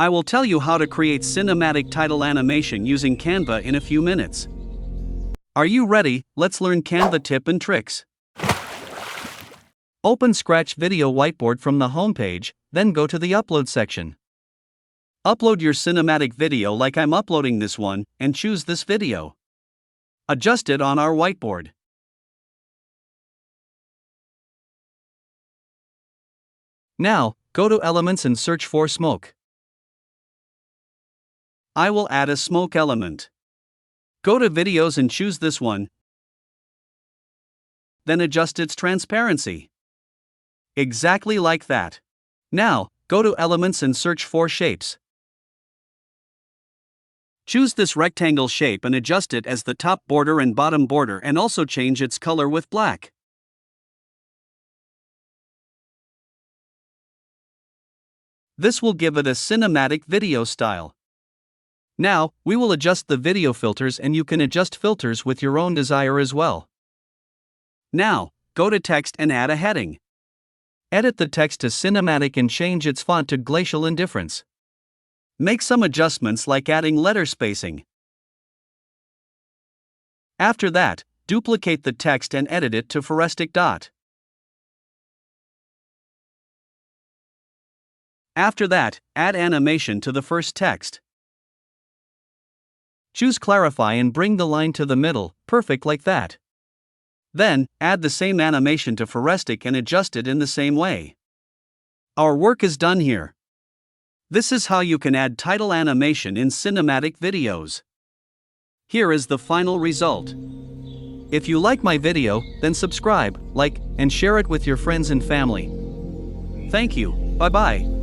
I will tell you how to create cinematic title animation using Canva in a few minutes. Are you ready? Let's learn Canva tip and tricks. Open Scratch Video Whiteboard from the homepage, then go to the Upload section. Upload your cinematic video like I'm uploading this one, and choose this video. Adjust it on our whiteboard. Now, go to Elements and search for Smoke. I will add a smoke element. Go to Videos and choose this one. Then adjust its transparency. Exactly like that. Now, go to Elements and search for Shapes. Choose this rectangle shape and adjust it as the top border and bottom border, and also change its color with black. This will give it a cinematic video style. Now, we will adjust the video filters, and you can adjust filters with your own desire as well. Now, go to Text and add a heading. Edit the text to cinematic and change its font to Glacial Indifference. Make some adjustments like adding letter spacing. After that, duplicate the text and edit it to Forestic Dot. After that, add animation to the first text. Choose Clarify and bring the line to the middle, perfect like that. Then, add the same animation to Forestic and adjust it in the same way. Our work is done here. This is how you can add title animation in cinematic videos. Here is the final result. If you like my video, then subscribe, like, and share it with your friends and family. Thank you, bye-bye.